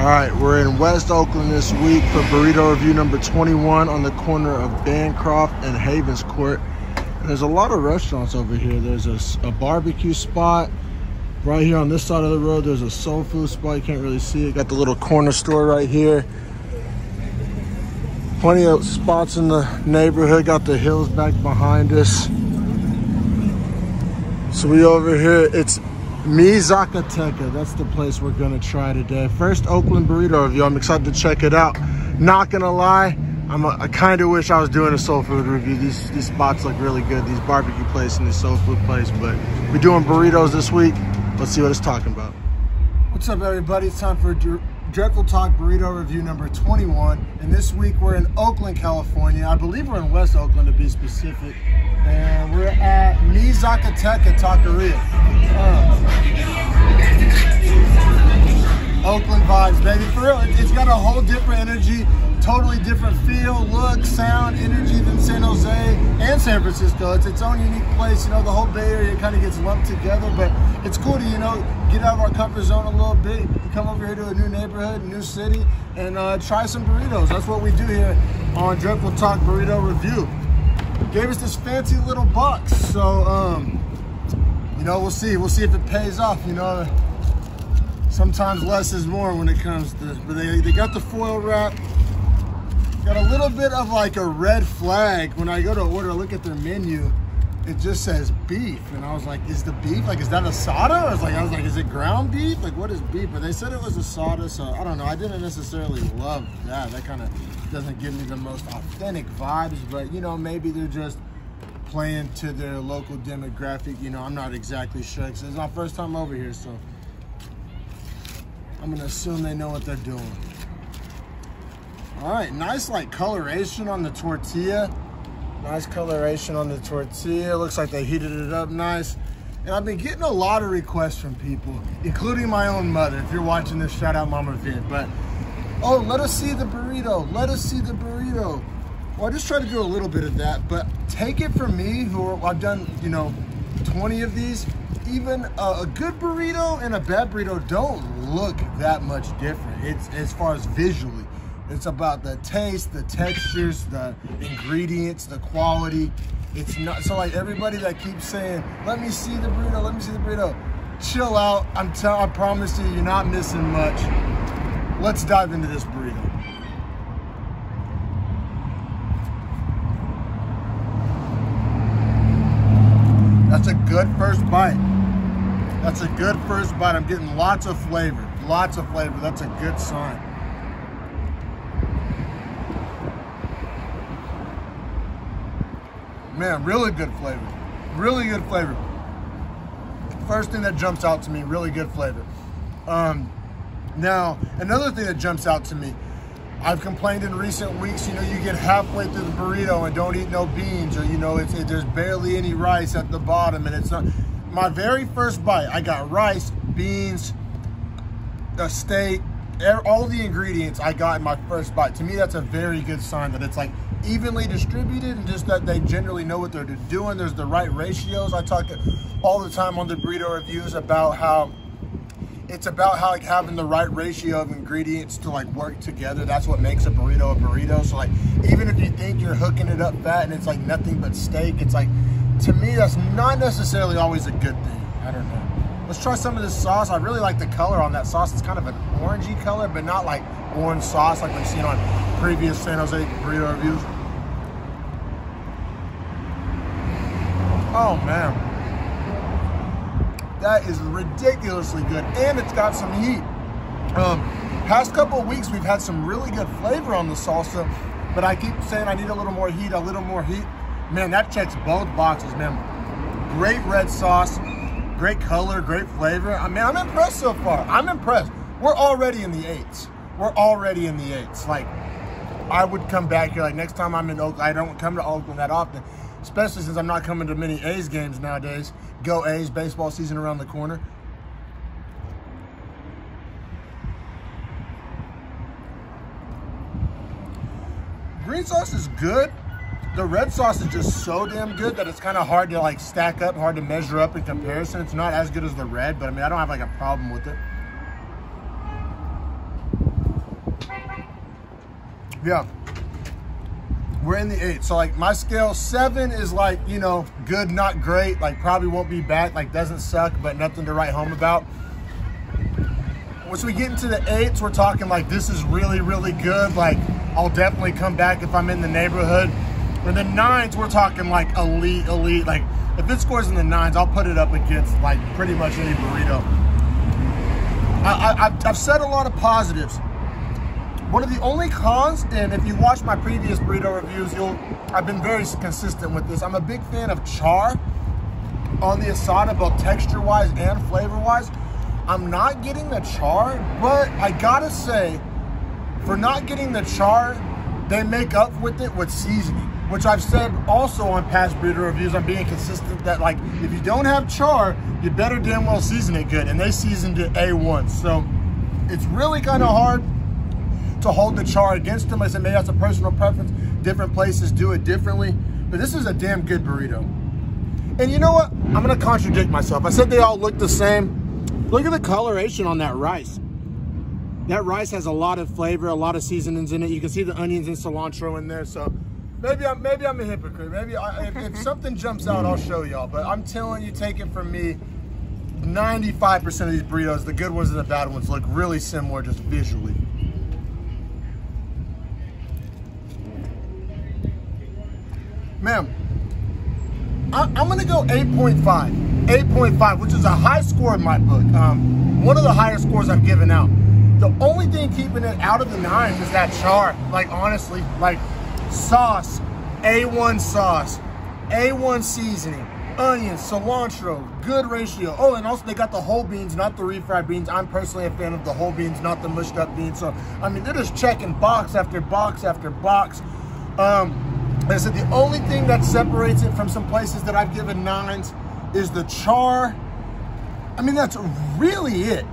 All right, we're in West Oakland this week for burrito review number 21 on the corner of Bancroft and Havens Court. And there's a lot of restaurants over here. There's a barbecue spot right here on this side of the road. There's a soul food spot. You can't really see it. Got the little corner store right here. Plenty of spots in the neighborhood. Got the hills back behind us. So we over here, it's Zacatecas. That's the place we're gonna try today. First Oakland burrito review. I'm excited to check it out. Not gonna lie, I kind of wish I was doing a soul food review. These spots look really good. These barbecue place and this soul food place. But we're doing burritos this week. Let's see what it's talking about. What's up, everybody? It's time for Dreadful Talk burrito review number 21. And this week we're in Oakland, California. I believe we're in West Oakland to be specific. And we're at Zacatecas Taqueria. Oakland vibes, baby. For real, it's got a whole different energy, totally different feel, look, sound, energy than San Jose and San Francisco. It's its own unique place. You know, the whole Bay Area kind of gets lumped together, but it's cool to, you know, get out of our comfort zone a little bit. You come over here to a new neighborhood, a new city, and try some burritos. That's what we do here on Dreadful Talk Burrito Review. Gave us this fancy little box, so you know, we'll see if it pays off. You know, sometimes less is more when it comes to, but they got the foil wrap. Got a little bit of like a red flag. When I go to order, look at their menu, it just says beef, and I was like, is the beef, like, is that asada? I was like, is it ground beef? Like, what is beef? But they said it was asada, so I don't know. I didn't necessarily love that. That kind of doesn't give me the most authentic vibes, but you know, maybe they're just playing to their local demographic. You know, I'm not exactly sure because it's my first time over here, so I'm gonna assume they know what they're doing. All right, nice like coloration on the tortilla. Nice coloration on the tortilla. Looks like they heated it up nice. And I've been getting a lot of requests from people, including my own mother. If you're watching this, shout out Mama Vid. But, oh, let us see the burrito. Let us see the burrito. Well, I just try to do a little bit of that, but take it from me, I've done, you know, 20 of these. Even a good burrito and a bad burrito don't look that much different. It's as far as visually. It's about the taste, the textures, the ingredients, the quality. It's not, so like everybody that keeps saying, let me see the burrito, let me see the burrito. Chill out, I promise you, you're not missing much. Let's dive into this burrito. That's a good first bite. That's a good first bite. I'm getting lots of flavor, lots of flavor. That's a good sign. Man, really good flavor. Really good flavor. First thing that jumps out to me, really good flavor. Now, another thing that jumps out to me, I've complained in recent weeks, you know, you get halfway through the burrito and don't eat no beans, or, you know, there's barely any rice at the bottom, and it's not. My very first bite, I got rice, beans, a steak, all the ingredients I got in my first bite. To me, that's a very good sign that it's like evenly distributed and just that they generally know what they're doing. There's the right ratios. I talk all the time on the burrito reviews about how it's about how like having the right ratio of ingredients to like work together. That's what makes a burrito. So like, even if you think you're hooking it up fat and it's like nothing but steak, it's like, to me, that's not necessarily always a good thing. I don't know. Let's try some of this sauce. I really like the color on that sauce. It's kind of an orangey color, but not like orange sauce like we've seen on previous San Jose burrito reviews. Oh man, that is ridiculously good, and it's got some heat. Past couple of weeks, we've had some really good flavor on the salsa, but I keep saying I need a little more heat, a little more heat. Man, that checks both boxes, man. Great red sauce. Great color, great flavor. I mean, I'm impressed so far. I'm impressed. We're already in the 8s. We're already in the 8s. Like, I would come back here, like next time I'm in Oakland, I don't come to Oakland that often, especially since I'm not coming to many A's games nowadays. Go A's, baseball season around the corner. Green sauce is good. The red sauce is just so damn good that it's kind of hard to like stack up, hard to measure up in comparison. It's not as good as the red, but I mean, I don't have like a problem with it. Yeah. We're in the 8. So like my scale, 7 is like, you know, good, not great. Like probably won't be back, like doesn't suck, but nothing to write home about. Once we get into the 8s, we're talking like this is really, really good. Like I'll definitely come back if I'm in the neighborhood. And the 9s, we're talking like elite. Like if it scores in the 9s, I'll put it up against like pretty much any burrito. I've said a lot of positives. One of the only cons, and if you watch my previous burrito reviews, I've been very consistent with this. I'm a big fan of char on the asada, both texture-wise and flavor-wise. I'm not getting the char, but I gotta say, for not getting the char, they make up with it with seasoning, which I've said also on past burrito reviews. I'm being consistent that like, if you don't have char, you better damn well season it good, and they seasoned it A1. So it's really kind of hard to hold the char against them. I said maybe that's a personal preference. Different places do it differently, but this is a damn good burrito. And you know what? I'm gonna contradict myself. I said they all look the same. Look at the coloration on that rice. That rice has a lot of flavor, a lot of seasonings in it. You can see the onions and cilantro in there. So maybe I'm a hypocrite. Maybe if something jumps out, I'll show y'all. But I'm telling you, take it from me, 95% of these burritos, the good ones and the bad ones, look really similar just visually. Man, I'm gonna go 8.5. 8.5, which is a high score in my book. One of the higher scores I've given out. The only thing keeping it out of the 9s is that char. Like honestly, like sauce, A1 sauce, A1 seasoning, onions, cilantro, good ratio. Oh, and also they got the whole beans, not the refried beans. I'm personally a fan of the whole beans, not the mushed up beans. So, I mean, they're just checking box after box after box. Like I said, the only thing that separates it from some places that I've given 9s is the char. I mean, that's really it.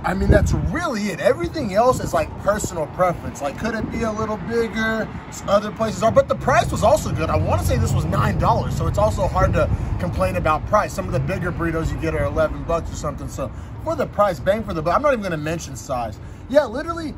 Everything else is like personal preference. Like, could it be a little bigger? Other places are, but the price was also good. I want to say this was $9, so it's also hard to complain about price. Some of the bigger burritos you get are 11 bucks or something. So for the price, bang for the buck. I'm not even going to mention size. Yeah, literally.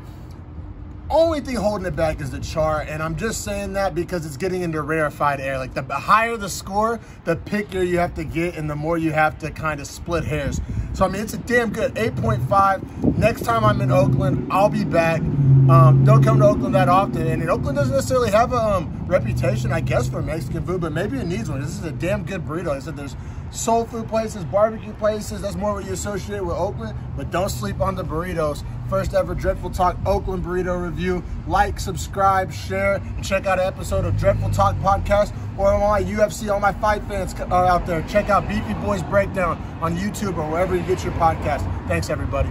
Only thing holding it back is the char, and I'm just saying that because it's getting into rarefied air. Like the higher the score, the pickier you have to get, and the more you have to kind of split hairs. So I mean, it's a damn good 8.5. Next time I'm in Oakland, I'll be back. Don't come to Oakland that often, and Oakland doesn't necessarily have a reputation, I guess, for Mexican food, but maybe it needs one. This is a damn good burrito. Like I said, there's soul food places, barbecue places. That's more what you associate with Oakland, but don't sleep on the burritos. First ever Dreadful Talk Oakland burrito review. Like, subscribe, share, and check out an episode of Dreadful Talk podcast, or all my UFC, all my fight fans are out there. Check out Beefy Boys Breakdown on YouTube or wherever you get your podcast. Thanks, everybody.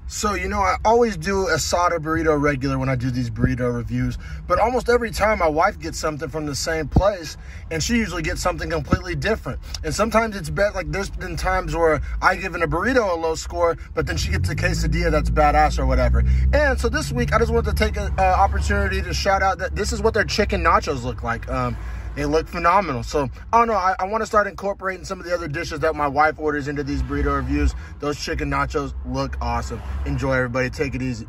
So, you know, I always do a asada burrito regular when I do these burrito reviews, but almost every time my wife gets something from the same place, and she usually gets something completely different. And sometimes it's bad, like there's been times where I give a burrito a low score, but then she gets a quesadilla that's badass or whatever. And so this week, I just wanted to take an opportunity to shout out that this is what their chicken nachos look like. They look phenomenal. So, I don't know, I want to start incorporating some of the other dishes that my wife orders into these burrito reviews. Those chicken nachos look awesome. Enjoy, everybody. Take it easy.